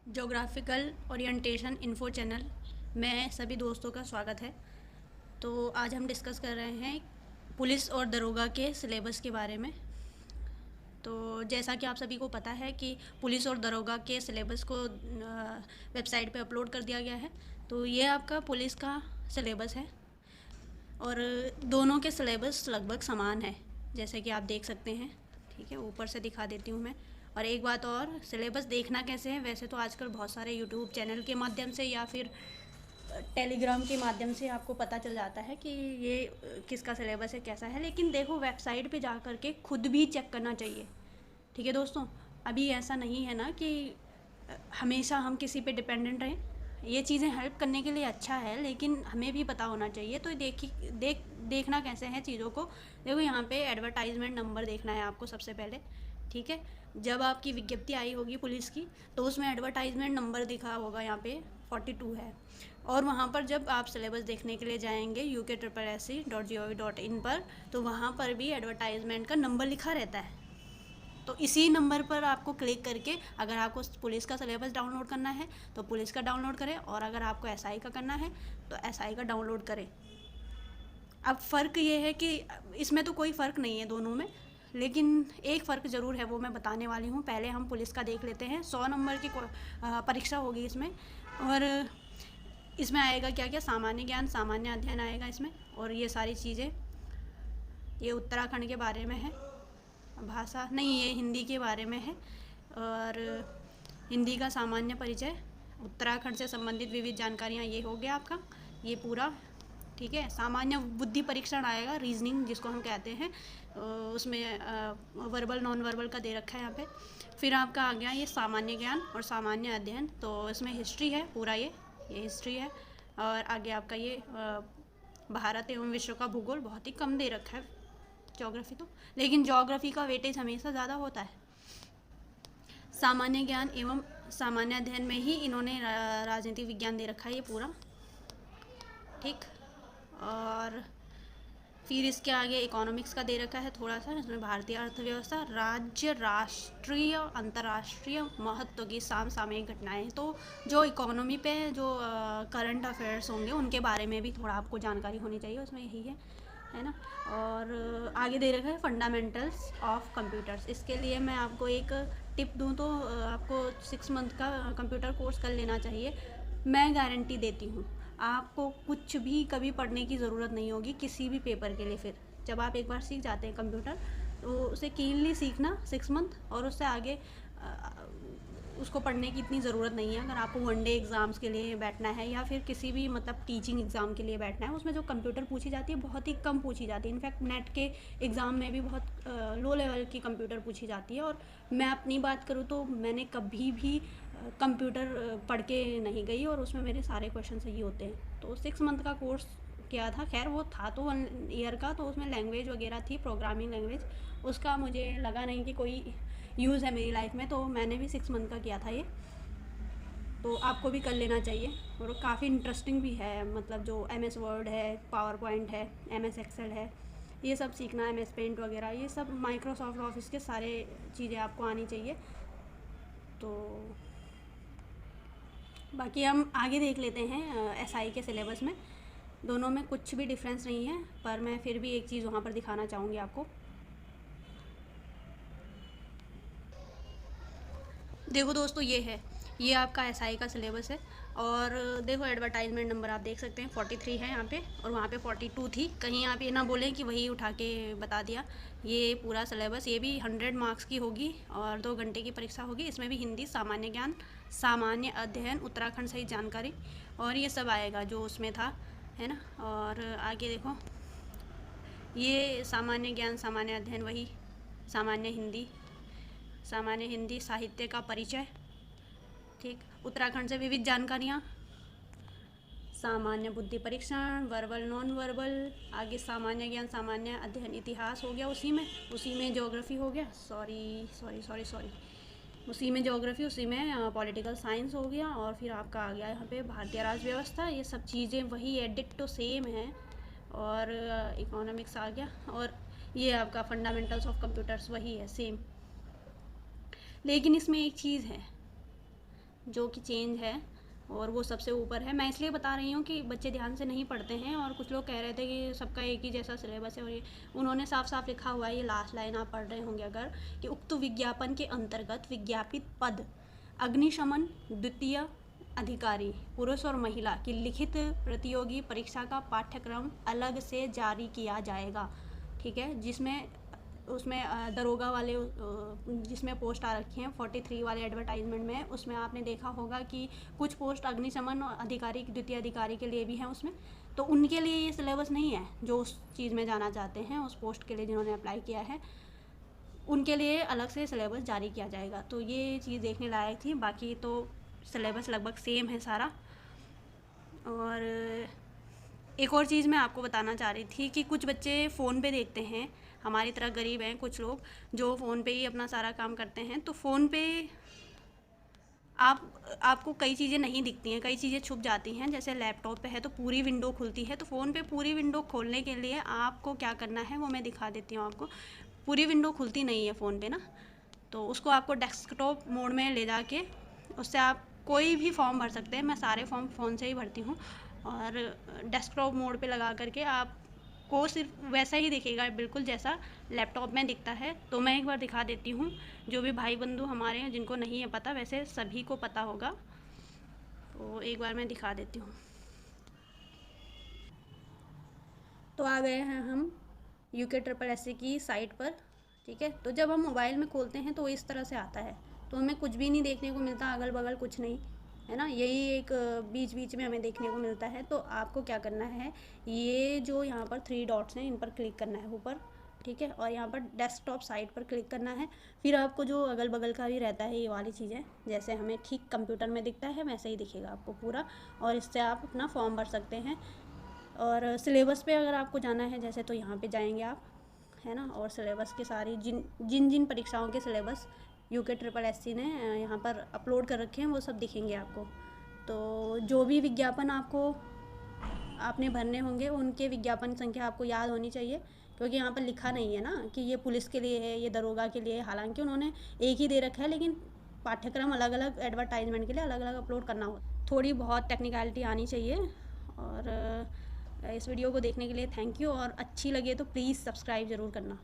Geographical orientation info channel में सभी दोस्तों का स्वागत है। तो आज हम डिस्कस कर रहे हैं पुलिस और दरोगा के सिलेबस के बारे में। तो जैसा कि आप सभी को पता है कि पुलिस और दरोगा के सिलेबस को वेबसाइट पे अपलोड कर दिया गया है। तो ये आपका पुलिस का सिलेबस है और दोनों के सिलेबस लगभग समान है, जैसे कि आप देख सकते हैं। ठीक है, ऊपर से दिखा देती हूँ मैं। और एक बात और, सिलेबस देखना कैसे है, वैसे तो आजकल बहुत सारे यूट्यूब चैनल के माध्यम से या फिर टेलीग्राम के माध्यम से आपको पता चल जाता है कि ये किसका सिलेबस है, कैसा है। लेकिन देखो, वेबसाइट पे जा कर के खुद भी चेक करना चाहिए। ठीक है दोस्तों, अभी ऐसा नहीं है ना कि हमेशा हम किसी पे डिपेंडेंट रहें। ये चीज़ें हेल्प करने के लिए अच्छा है, लेकिन हमें भी पता होना चाहिए। तो देखना कैसे है चीज़ों को। देखो, यहाँ पे एडवर्टाइजमेंट नंबर देखना है आपको सबसे पहले। ठीक है, जब आपकी विज्ञप्ति आई होगी पुलिस की, तो उसमें एडवर्टाइजमेंट नंबर दिखा होगा, यहाँ पे 42 है। और वहाँ पर जब आप सिलेबस देखने के लिए जाएंगे UK.SC.gov.in पर, तो वहाँ पर भी एडवर्टाइजमेंट का नंबर लिखा रहता है। तो इसी नंबर पर आपको क्लिक करके, अगर आपको पुलिस का सिलेबस डाउनलोड करना है तो पुलिस का डाउनलोड करें, और अगर आपको SI का करना है तो SI का डाउनलोड करें। अब फ़र्क ये है कि इसमें तो कोई फ़र्क नहीं है दोनों में, लेकिन एक फ़र्क ज़रूर है, वो मैं बताने वाली हूँ। पहले हम पुलिस का देख लेते हैं। 100 नंबर की परीक्षा होगी इसमें, और इसमें आएगा क्या क्या, सामान्य ज्ञान, सामान्य अध्ययन आएगा इसमें। और ये सारी चीज़ें, ये उत्तराखंड के बारे में है। भाषा नहीं, ये हिंदी के बारे में है। और हिंदी का सामान्य परिचय, उत्तराखंड से संबंधित विविध जानकारियाँ, ये हो गया आपका ये पूरा। ठीक है, सामान्य बुद्धि परीक्षण आएगा, रीजनिंग जिसको हम कहते हैं। उसमें वर्बल नॉन वर्बल का दे रखा है यहाँ पे। फिर आपका आ गया ये सामान्य ज्ञान और सामान्य अध्ययन। तो इसमें हिस्ट्री है पूरा, ये हिस्ट्री है। और आगे आपका ये भारत एवं विश्व का भूगोल, बहुत ही कम दे रखा है ज्योग्राफी तो, लेकिन ज्योग्राफी का वेटेज हमेशा ज़्यादा होता है। सामान्य ज्ञान एवं सामान्य अध्ययन में ही इन्होंने राजनीतिक विज्ञान दे रखा है ये पूरा। ठीक, और फिर इसके आगे इकोनॉमिक्स का दे रखा है थोड़ा सा। इसमें भारतीय अर्थव्यवस्था, राज्य, राष्ट्रीय, अंतर्राष्ट्रीय महत्व की समसामयिक घटनाएं। तो जो इकोनॉमी पे जो करंट अफेयर्स होंगे उनके बारे में भी थोड़ा आपको जानकारी होनी चाहिए, उसमें यही है ना। और आगे दे रखा है फंडामेंटल्स ऑफ कंप्यूटर्स। इसके लिए मैं आपको एक टिप दूँ तो आपको 6 मंथ का कंप्यूटर कोर्स कर लेना चाहिए। मैं गारंटी देती हूँ, आपको कुछ भी कभी पढ़ने की ज़रूरत नहीं होगी किसी भी पेपर के लिए। फिर जब आप एक बार सीख जाते हैं कंप्यूटर, तो उसे कीनली सीखना 6 मंथ, और उससे आगे उसको पढ़ने की इतनी ज़रूरत नहीं है। अगर आपको वनडे एग्ज़ाम्स के लिए बैठना है या फिर किसी भी मतलब टीचिंग एग्ज़ाम के लिए बैठना है, उसमें जो कंप्यूटर पूछी जाती है बहुत ही कम पूछी जाती है। इनफैक्ट नेट के एग्ज़ाम में भी बहुत लो लेवल की कंप्यूटर पूछी जाती है। और मैं अपनी बात करूँ तो मैंने कभी भी कंप्यूटर पढ़ के नहीं गई, और उसमें मेरे सारे क्वेश्चन सही होते हैं। तो 6 मंथ का कोर्स किया था, खैर वो था तो 1 ईयर का, तो उसमें लैंग्वेज वगैरह थी, प्रोग्रामिंग लैंग्वेज। उसका मुझे लगा नहीं कि कोई यूज़ है मेरी लाइफ में, तो मैंने भी 6 मंथ का किया था ये। तो आपको भी कर लेना चाहिए, और काफ़ी इंटरेस्टिंग भी है। मतलब जो MS वर्ड है, पावर पॉइंट है, MS एक्सेल है, ये सब सीखना, MS पेंट वगैरह, ये सब माइक्रोसॉफ्ट ऑफिस के सारे चीज़ें आपको आनी चाहिए। तो बाकी हम आगे देख लेते हैं SI के सिलेबस में। दोनों में कुछ भी डिफरेंस नहीं है, पर मैं फिर भी एक चीज़ वहाँ पर दिखाना चाहूँगी आपको। देखो दोस्तों, ये आपका SI का सिलेबस है। और देखो, एडवर्टाइजमेंट नंबर आप देख सकते हैं 43 है यहाँ पे, और वहाँ पे 42 थी। कहीं आप ये ना बोलें कि वही उठा के बता दिया। ये पूरा सिलेबस, ये भी 100 मार्क्स की होगी और 2 घंटे की परीक्षा होगी। इसमें भी हिंदी, सामान्य ज्ञान, सामान्य अध्ययन, उत्तराखंड सहित जानकारी, और ये सब आएगा जो उसमें था, है ना। और आगे देखो, ये सामान्य ज्ञान, सामान्य अध्ययन, वही सामान्य हिंदी साहित्य का परिचय। ठीक, उत्तराखंड से विविध जानकारियाँ, सामान्य बुद्धि परीक्षण, वर्बल नॉन वर्बल, आगे सामान्य ज्ञान, सामान्य अध्ययन, इतिहास हो गया, उसी में ज्योग्राफी हो गया, सॉरी, उसी में ज्योग्राफी, उसी में पॉलिटिकल साइंस हो गया। और फिर आपका आ गया यहाँ पे भारतीय राज्य व्यवस्था। ये सब चीज़ें वही एडिट तो सेम है। और इकोनॉमिक्स आ गया, और ये आपका फंडामेंटल्स ऑफ कंप्यूटर्स वही है, सेम। लेकिन इसमें एक चीज़ है, जो कि चेंज है और वो सबसे ऊपर है। मैं इसलिए बता रही हूँ कि बच्चे ध्यान से नहीं पढ़ते हैं, और कुछ लोग कह रहे थे कि सबका एक ही जैसा सिलेबस है, और ये उन्होंने साफ साफ लिखा हुआ है, ये लास्ट लाइन आप पढ़ रहे होंगे अगर, कि उक्त विज्ञापन के अंतर्गत विज्ञापित पद अग्निशमन द्वितीय अधिकारी पुरुष और महिला की लिखित प्रतियोगी परीक्षा का पाठ्यक्रम अलग से जारी किया जाएगा। ठीक है, जिसमें उसमें दरोगा वाले जिसमें पोस्ट आ रखी हैं 43 वाले एडवर्टाइजमेंट में, उसमें आपने देखा होगा कि कुछ पोस्ट अग्निशमन अधिकारी द्वितीय अधिकारी के लिए भी हैं उसमें। तो उनके लिए ये सिलेबस नहीं है जो उस चीज़ में जाना चाहते हैं, उस पोस्ट के लिए जिन्होंने अप्लाई किया है, उनके लिए अलग से सिलेबस जारी किया जाएगा। तो ये चीज़ देखने लायक थी। बाकी तो सिलेबस लगभग सेम है सारा। और एक और चीज़ मैं आपको बताना चाह रही थी कि कुछ बच्चे फ़ोन पे देखते हैं, हमारी तरह गरीब हैं कुछ लोग जो फ़ोन पे ही अपना सारा काम करते हैं। तो फ़ोन पे आपको कई चीज़ें नहीं दिखती हैं, कई चीज़ें छुप जाती हैं। जैसे लैपटॉप पे है तो पूरी विंडो खुलती है, तो फ़ोन पे पूरी विंडो खोलने के लिए आपको क्या करना है वो मैं दिखा देती हूँ आपको। पूरी विंडो खुलती नहीं है फ़ोन पे ना, तो उसको आपको डेस्कटॉप मोड में ले जाके उससे आप कोई भी फॉर्म भर सकते हैं। मैं सारे फॉर्म फ़ोन से ही भरती हूँ, और डेस्कटॉप मोड पे लगा करके आपको सिर्फ वैसा ही दिखेगा बिल्कुल जैसा लैपटॉप में दिखता है। तो मैं एक बार दिखा देती हूँ, जो भी भाई बंधु हमारे हैं जिनको नहीं है पता, वैसे सभी को पता होगा, तो एक बार मैं दिखा देती हूँ। तो आ गए हैं हम UKSSC की साइट पर। ठीक है, तो जब हम मोबाइल में खोलते हैं तो इस तरह से आता है, तो हमें कुछ भी नहीं देखने को मिलता, अगल बगल कुछ नहीं है ना, यही एक बीच बीच में हमें देखने को मिलता है। तो आपको क्या करना है, ये जो यहाँ पर 3 डॉट्स हैं इन पर क्लिक करना है ऊपर। ठीक है, और यहाँ पर डेस्कटॉप साइट पर क्लिक करना है। फिर आपको जो अगल बगल का भी रहता है ये वाली चीज़ें, जैसे हमें ठीक कंप्यूटर में दिखता है वैसे ही दिखेगा आपको पूरा, और इससे आप अपना फॉर्म भर सकते हैं। और सिलेबस पे अगर आपको जाना है जैसे, तो यहाँ पे जाएंगे आप, है ना, और सिलेबस के सारी जिन परीक्षाओं के सिलेबस UKSSC ने यहाँ पर अपलोड कर रखे हैं वो सब दिखेंगे आपको। तो जो भी विज्ञापन आपने भरने होंगे उनके विज्ञापन संख्या आपको याद होनी चाहिए, क्योंकि यहाँ पर लिखा नहीं है ना कि ये पुलिस के लिए है, ये दरोगा के लिए है। हालांकि उन्होंने एक ही दे रखा है, लेकिन पाठ्यक्रम अलग अलग एडवर्टाइजमेंट के लिए अलग अलग अपलोड करना हो। थोड़ी बहुत टेक्निकलिटी आनी चाहिए। और इस वीडियो को देखने के लिए थैंक यू, और अच्छी लगे तो प्लीज़ सब्सक्राइब ज़रूर करना।